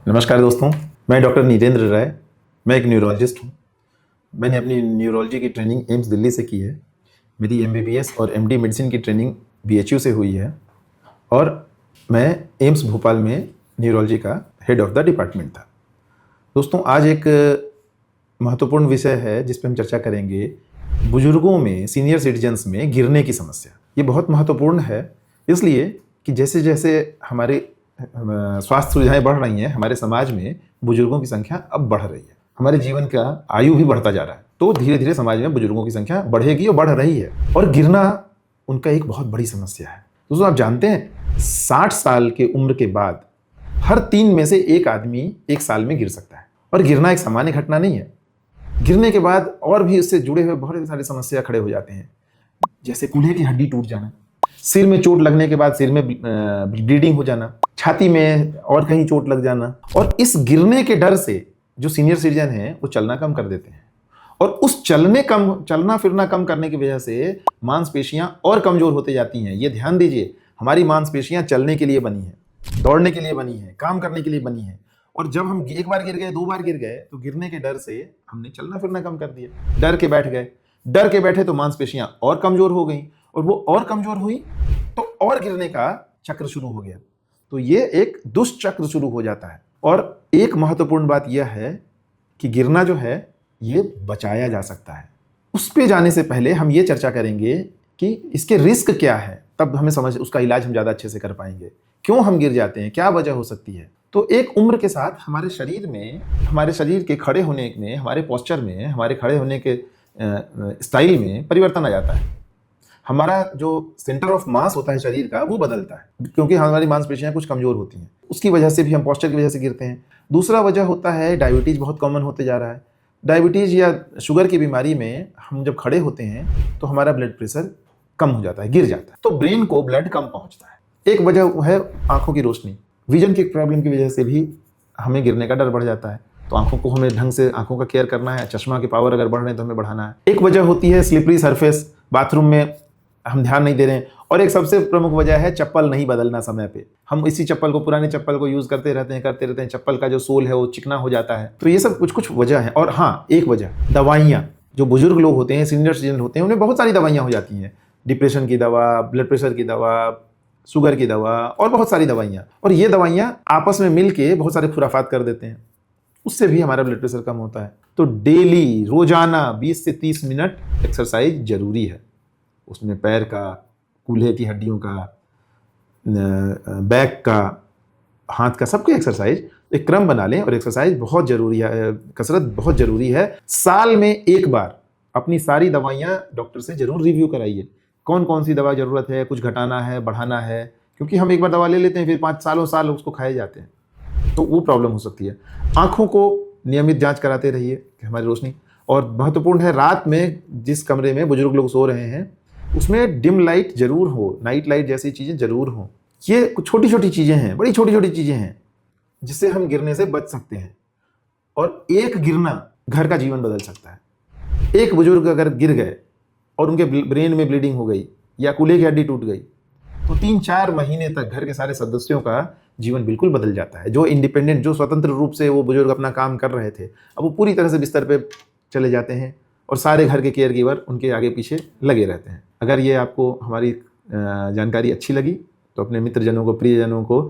नमस्कार दोस्तों, मैं डॉक्टर नीरेंद्र राय। मैं एक न्यूरोलॉजिस्ट हूँ। मैंने अपनी न्यूरोलॉजी की ट्रेनिंग एम्स दिल्ली से की है। मेरी एमबीबीएस और एमडी मेडिसिन की ट्रेनिंग बीएचयू से हुई है और मैं एम्स भोपाल में न्यूरोलॉजी का हेड ऑफ द डिपार्टमेंट था। दोस्तों, आज एक महत्वपूर्ण विषय है जिस पर हम चर्चा करेंगे, बुजुर्गों में, सीनियर सिटीजन्स में गिरने की समस्या। ये बहुत महत्वपूर्ण है इसलिए कि जैसे जैसे हमारे स्वास्थ्य सुविधाएं बढ़ रही हैं, हमारे समाज में बुजुर्गों की संख्या अब बढ़ रही है। हमारे जीवन का आयु भी बढ़ता जा रहा है, तो धीरे धीरे समाज में बुजुर्गों की संख्या बढ़ेगी और बढ़ रही है। और गिरना उनका एक बहुत बड़ी समस्या है। दोस्तों, आप जानते हैं 60 साल के उम्र के बाद हर 3 में से एक आदमी 1 साल में गिर सकता है। और गिरना एक सामान्य घटना नहीं है। गिरने के बाद और भी इससे जुड़े हुए बहुत सारी समस्या खड़े हो जाते हैं, जैसे कूल्हे की हड्डी टूट जाना, सिर में चोट लगने के बाद सिर में ब्लीडिंग हो जाना, छाती में और कहीं चोट लग जाना। और इस गिरने के डर से जो सीनियर सिटीजन हैं वो चलना कम कर देते हैं, और उस चलना फिरना कम करने की वजह से मांसपेशियां और कमजोर होते जाती हैं। ये ध्यान दीजिए, हमारी मांसपेशियां चलने के लिए बनी है, दौड़ने के लिए बनी है, काम करने के लिए बनी है। और जब हम एक बार गिर गए, 2 बार गिर गए, तो गिरने के डर से हमने चलना फिरना कम कर दिया, डर के बैठ गए। डर के बैठे तो मांसपेशियां और कमजोर हो गई, और वो और कमजोर हुई तो और गिरने का चक्र शुरू हो गया। तो ये एक दुष्चक्र शुरू हो जाता है। और एक महत्वपूर्ण बात यह है कि गिरना जो है ये बचाया जा सकता है। उस पे जाने से पहले हम ये चर्चा करेंगे कि इसके रिस्क क्या है, तब हमें समझ उसका इलाज हम ज़्यादा अच्छे से कर पाएंगे। क्यों हम गिर जाते हैं, क्या वजह हो सकती है। तो एक उम्र के साथ हमारे शरीर में, हमारे शरीर के खड़े होने में, हमारे पोस्चर में, हमारे खड़े होने के स्टाइल में परिवर्तन आ जाता है। हमारा जो सेंटर ऑफ मास होता है शरीर का, वो बदलता है, क्योंकि हमारी मांसपेशियां कुछ कमजोर होती हैं। उसकी वजह से भी हम पोस्चर की वजह से गिरते हैं। दूसरा वजह होता है डायबिटीज, बहुत कॉमन होते जा रहा है। डायबिटीज या शुगर की बीमारी में हम जब खड़े होते हैं तो हमारा ब्लड प्रेशर कम हो जाता है, गिर जाता है, तो ब्रेन को ब्लड कम पहुंचता है। एक वजह है आंखों की रोशनी, विजन की प्रॉब्लम की वजह से भी हमें गिरने का डर बढ़ जाता है। तो आंखों को हमें ढंग से आंखों का केयर करना है, चश्मा की पावर अगर बढ़ रहे हैं तो हमें बढ़ाना है। एक वजह होती है स्लिपरी सरफेस, बाथरूम में हम ध्यान नहीं दे रहे हैं। और एक सबसे प्रमुख वजह है चप्पल नहीं बदलना समय पे। हम इसी चप्पल को, पुराने चप्पल को यूज करते रहते हैं, चप्पल का जो सोल है वो चिकना हो जाता है। तो ये सब कुछ वजह है। और हाँ, एक वजह दवाइयाँ। जो बुजुर्ग लोग होते हैं, सीनियर सिटीजन होते हैं, उन्हें बहुत सारी दवाइयाँ हो जाती हैं। डिप्रेशन की दवा, ब्लड प्रेशर की दवा, शुगर की दवा और बहुत सारी दवाइयाँ। और ये दवाइयाँ आपस में मिल के बहुत सारे खुराफात कर देते हैं, उससे भी हमारा ब्लड प्रेशर कम होता है। तो डेली, रोजाना 20 से 30 मिनट एक्सरसाइज जरूरी है। उसमें पैर का, कूल्हे की हड्डियों का, बैक का, हाथ का, सबके एक्सरसाइज एक क्रम बना लें। और एक्सरसाइज बहुत जरूरी है, कसरत बहुत जरूरी है। साल में एक बार अपनी सारी दवाइयाँ डॉक्टर से जरूर रिव्यू कराइए। कौन कौन सी दवा जरूरत है, कुछ घटाना है, बढ़ाना है, क्योंकि हम एक बार दवा ले लेते हैं, फिर 5 सालों साल उसको खाए जाते हैं, तो वो प्रॉब्लम हो सकती है। आंखों को नियमित जांच कराते रहिए कि हमारी रोशनी। और महत्वपूर्ण है, रात में जिस कमरे में बुजुर्ग लोग सो रहे हैं उसमें डिम लाइट जरूर हो, नाइट लाइट जैसी चीज़ें जरूर हो। ये कुछ छोटी छोटी चीज़ें हैं, बड़ी छोटी छोटी चीज़ें हैं जिससे हम गिरने से बच सकते हैं। और एक गिरना घर का जीवन बदल सकता है। एक बुजुर्ग अगर गिर गए और उनके ब्रेन में ब्लीडिंग हो गई या कूल्हे की हड्डी टूट गई, तो 3-4 महीने तक घर के सारे सदस्यों का जीवन बिल्कुल बदल जाता है। जो इंडिपेंडेंट, जो स्वतंत्र रूप से वो बुजुर्ग अपना काम कर रहे थे, अब वो पूरी तरह से बिस्तर पे चले जाते हैं और सारे घर के केयर गिवर उनके आगे पीछे लगे रहते हैं। अगर ये आपको हमारी जानकारी अच्छी लगी तो अपने मित्रजनों को, प्रियजनों को,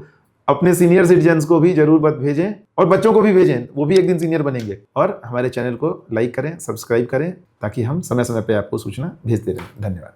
अपने सीनियर सिटीजन्स को भी जरूर भेजें, और बच्चों को भी भेजें, वो भी एक दिन सीनियर बनेंगे। और हमारे चैनल को लाइक करें, सब्सक्राइब करें, ताकि हम समय समय पे आपको सूचना भेजते रहें। धन्यवाद।